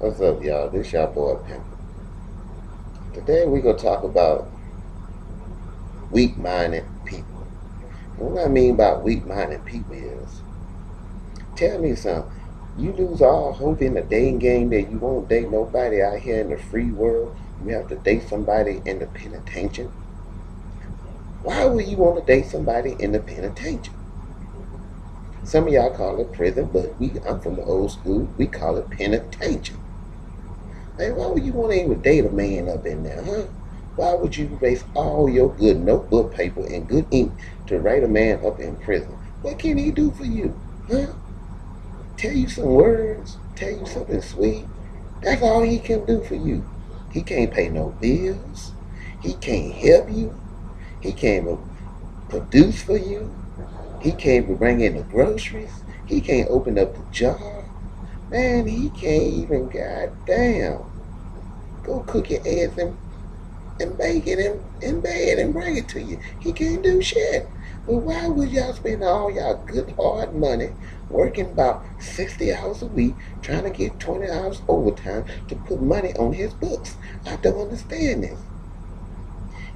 What's up, y'all? This y'all boy Pimpin. Today we gonna talk about weak-minded people. And what I mean by weak-minded people is, tell me something. You lose all hope in the dating game that you won't date nobody out here in the free world. You have to date somebody in the penitentiary. Why would you want to date somebody in the penitentiary? Some of y'all call it prison, but I'm from the old school. We call it penitentiary. Man, why would you want to even date a man up in there, huh? Why would you waste all your good notebook paper and good ink to write a man up in prison? What can he do for you, huh? Tell you some words, tell you something sweet. That's all he can do for you. He can't pay no bills. He can't help you. He can't produce for you. He can't bring in the groceries. He can't open up the jar. Man, he can't even, goddamn, go cook your eggs and bake it in bed and bring it to you. He can't do shit. But why would y'all spend all y'all good hard money working about 60 hours a week trying to get 20 hours overtime to put money on his books? I don't understand this.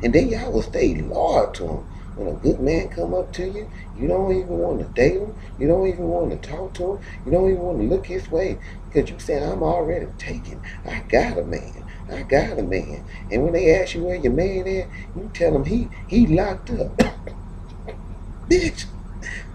And then y'all will stay loyal to him. When a good man come up to you, you don't even want to date him. You don't even want to talk to him. You don't even want to look his way because you say, I'm already taken. I got a man. I got a man. And when they ask you where your man is, you tell them he locked up. Bitch,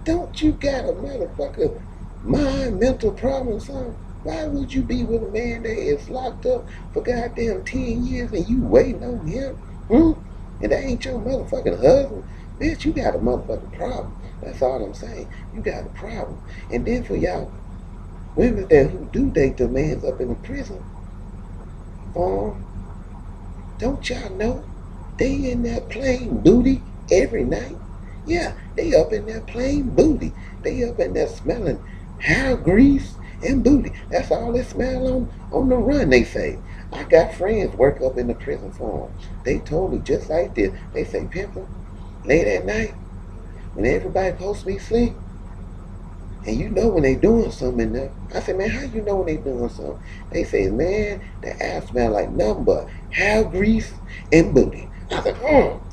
don't you got a motherfucker mind mental problem, son? Why would you be with a man that is locked up for goddamn 10 years and you waiting on him? And that ain't your motherfucking husband? Bitch, you got a motherfucking problem. That's all I'm saying. You got a problem. And then for y'all women that who do date the mans up in the prison farm, don't y'all know they in there playing booty every night? Yeah, they up in there playing booty. They up in there smelling hair grease and booty. That's all they smell on the run, they say. I got friends work up in the prison farm. They told me just like this. They say, Pimpin, late at night, when everybody supposed to be asleep, and you know when they doing something in there. I said, man, how you know when they doing something? They say, man, the ass smell like nothing but hair grease and booty. I said,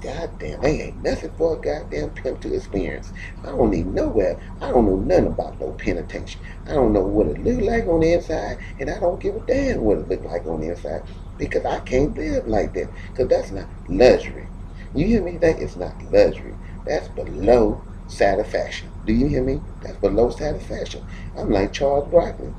goddamn, they ain't nothing for a goddamn pimp to experience. I don't need nowhere. I don't know nothing about no penitentiary. I don't know what it look like on the inside, and I don't give a damn what it look like on the inside because I can't live like that because that's not luxury. You hear me? That is not luxury. That's below satisfaction. Do you hear me? That's below satisfaction. I'm like Charles Barkley.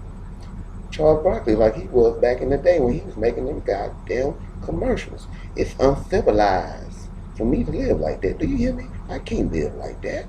Charles Barkley, like he was back in the day when he was making them goddamn commercials. It's uncivilized for me to live like that. Do you hear me? I can't live like that.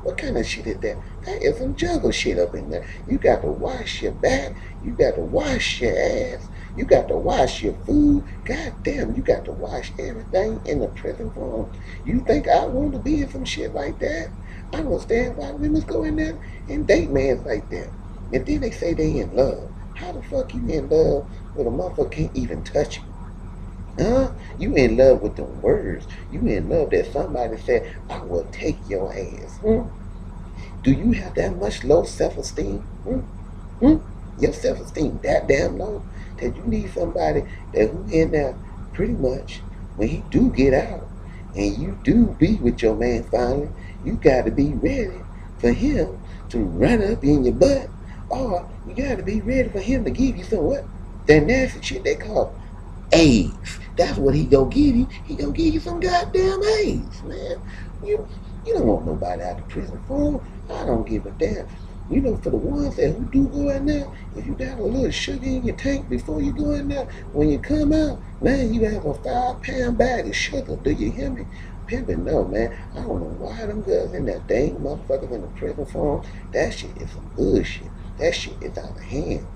What kind of shit is that? That is some jungle shit up in there. You got to wash your back. You got to wash your ass. You got to wash your food. God damn, you got to wash everything in the prison farm. You think I want to be in some shit like that? I don't understand why women go in there and date men like that. And then they say they in love. How the fuck you in love with a motherfucker can't even touch you? Huh? You in love with the words. You in love that somebody said, I will take your ass. Do you have that much low self-esteem? Your self-esteem that damn low that you need somebody that who in there pretty much when he do get out and you do be with your man finally, you got to be ready for him to run up in your butt, or you got to be ready for him to give you some what? That nasty shit they call AIDS. That's what he gonna give you. He gonna give you some goddamn AIDS, man. You don't want nobody out of prison for him. I don't give a damn. You know, for the ones that who do go in there, if you got a little sugar in your tank before you go in there, when you come out, man, you have a 5-pound bag of sugar. Do you hear me? Pimpin', no, man. I don't know why them girls in that dang motherfuckers in the prison farm. That shit is some bullshit. That shit is out of hand.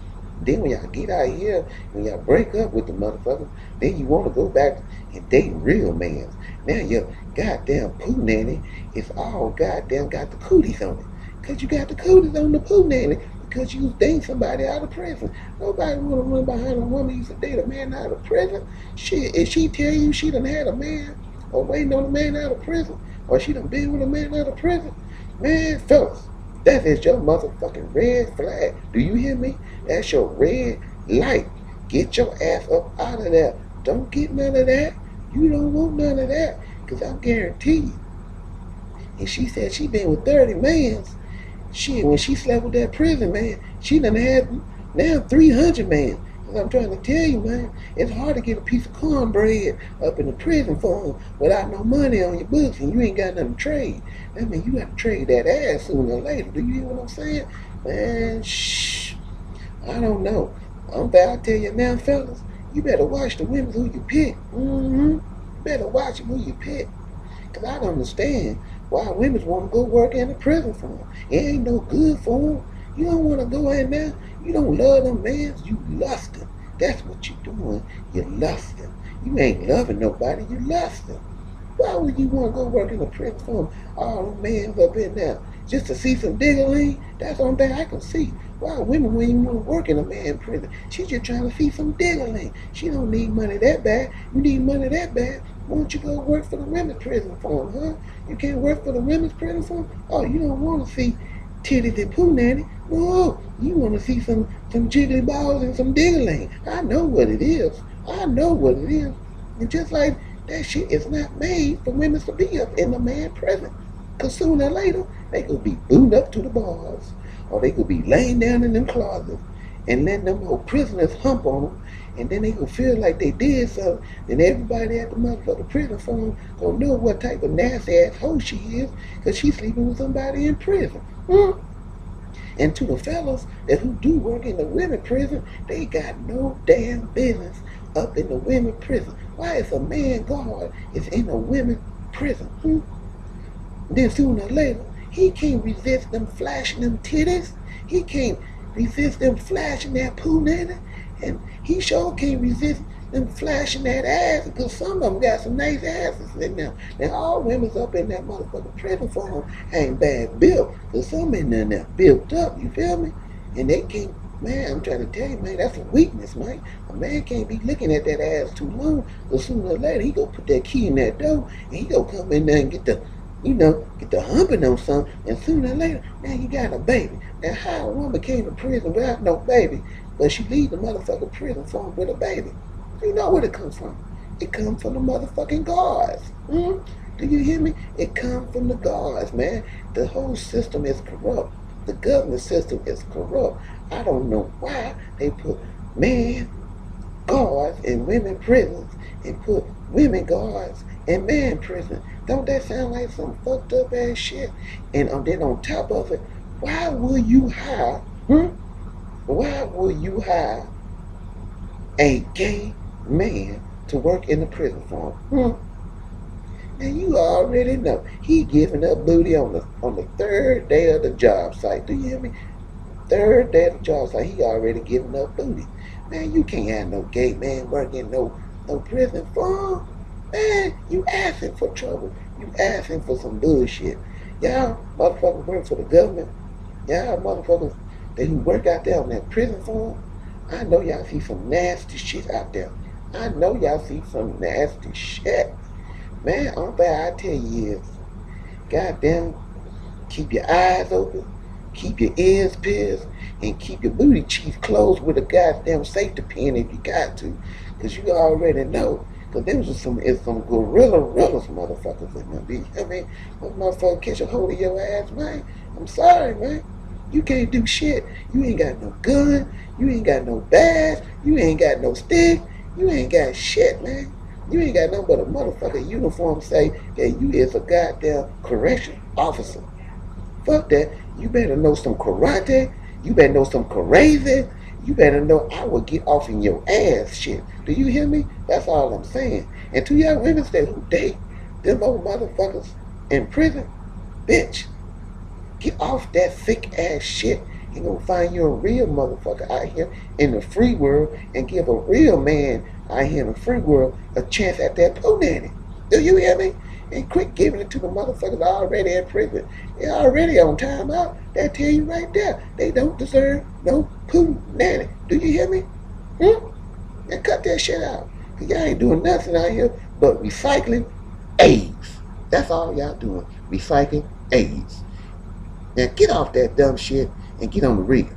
Then when y'all get out here, when y'all break up with the motherfucker, then you want to go back and date real mans. Now your goddamn poo nanny is all goddamn got the cooties on it. Because you got the cooties on the poo nanny because you was dating somebody out of prison. Nobody want to run behind a woman who used to date a man out of prison. Shit, if she tell you she done had a man or waiting on a man out of prison, or she done been with a man out of prison, man, fellas, that is your motherfucking red flag. Do you hear me? That's your red light. Get your ass up out of there. Don't get none of that. You don't want none of that. Because I guarantee you. And she said she been with 30 mans. Shit, when she slept with that prison man, she done had now 300 man. Cause I'm trying to tell you, man, it's hard to get a piece of cornbread up in the prison for them without no money on your books and you ain't got nothing to trade. That means you got to trade that ass sooner or later. Do you hear what I'm saying? Man, shh. I don't know. I'm about to tell you now, fellas, you better watch the women who you pick. You better watch who you pick. Because I don't understand why women want to go work in the prison for them. It ain't no good for them. You don't want to go in there. You don't love them, man. You lust them. That's what you're doing. You lust them. You ain't loving nobody. You lust them. Why would you want to go work in the prison for them? All them men up in there just to see some diggling? That's the only thing I can see. Why women wouldn't even want to work in a man prison? She's just trying to see some diggling. She don't need money that bad. You need money that bad. Why don't you go work for the women's prison for them, huh? You can't work for the women's prison for them? Oh, you don't want to see titties and poo nanny. No, you want to see some jiggly balls and some diggling. I know what it is. I know what it is. And just like that shit is not made for women to be up in the man prison. Because sooner or later, they could be booed up to the bars. Or they could be laying down in them closets and letting them old prisoners hump on them. And then they gonna feel like they did something. Then everybody at the motherfucking prison farm gonna know what type of nasty ass hoe she is. Because she's sleeping with somebody in prison. And to the fellas that who do work in the women prison, they got no damn business up in the women prison. Why is a man guard is in a women prison? Then sooner or later, he can't resist them flashing them titties. He can't resist them flashing that poo nanny. And he sure can't resist them flashing that ass because some of them got some nice asses in there. Now all women's up in that motherfucking prison for them ain't bad built. Because some in there built up, you feel me? And they can't, man, I'm trying to tell you, man, that's a weakness, man. A man can't be looking at that ass too long because sooner or later he gonna put that key in that door and he gonna come in there and get the humping on something, and sooner or later, now you got a baby. Now, how a woman came to prison without no baby, but she leave the motherfucking prison farm with a baby? You know where it comes from. It comes from the motherfucking guards. Do you hear me? It comes from the guards, man. The whole system is corrupt. The government system is corrupt. I don't know why they put men guards in women prisons and put women guards in man prison. Don't that sound like some fucked up ass shit? And then on top of it, why will you hire a gay man to work in the prison for him? Now you already know he giving up booty on the third day of the job site. Do you hear me? Third day of the job site, he already giving up booty. Man, you can't have no gay man working no prison for him. Man, you asking for trouble. You asking for some bullshit. Y'all motherfuckers work for the government. Y'all motherfuckers that who work out there on that prison farm. I know y'all see some nasty shit out there. I know y'all see some nasty shit. Man, all that I tell you is, goddamn, keep your eyes open, keep your ears pierced, and keep your booty cheeks closed with a goddamn safety pin if you got to. Because you already know. Because there was some gorillas motherfuckers in there. I mean, those motherfuckers catch a hold of your ass, man. I'm sorry, man. You can't do shit. You ain't got no gun. You ain't got no badge. You ain't got no stick. You ain't got shit, man. You ain't got nothing but a motherfucking uniform say that you is a goddamn correction officer. Fuck that. You better know some karate. You better know some crazy. You better know I will get off in your ass shit. Do you hear me? That's all I'm saying. And to y'all women that who date them old motherfuckers in prison, bitch, get off that thick ass shit. You gonna find you a real motherfucker out here in the free world and give a real man out here in the free world a chance at that poo nanny. Do you hear me? And quit giving it to the motherfuckers already in prison. They're already on time out. They tell you right there, they don't deserve no poo nanny. Do you hear me? And cut that shit out. Cause y'all ain't doing nothing out here but recycling AIDS. That's all y'all doing. Recycling AIDS. Now get off that dumb shit and get on the real.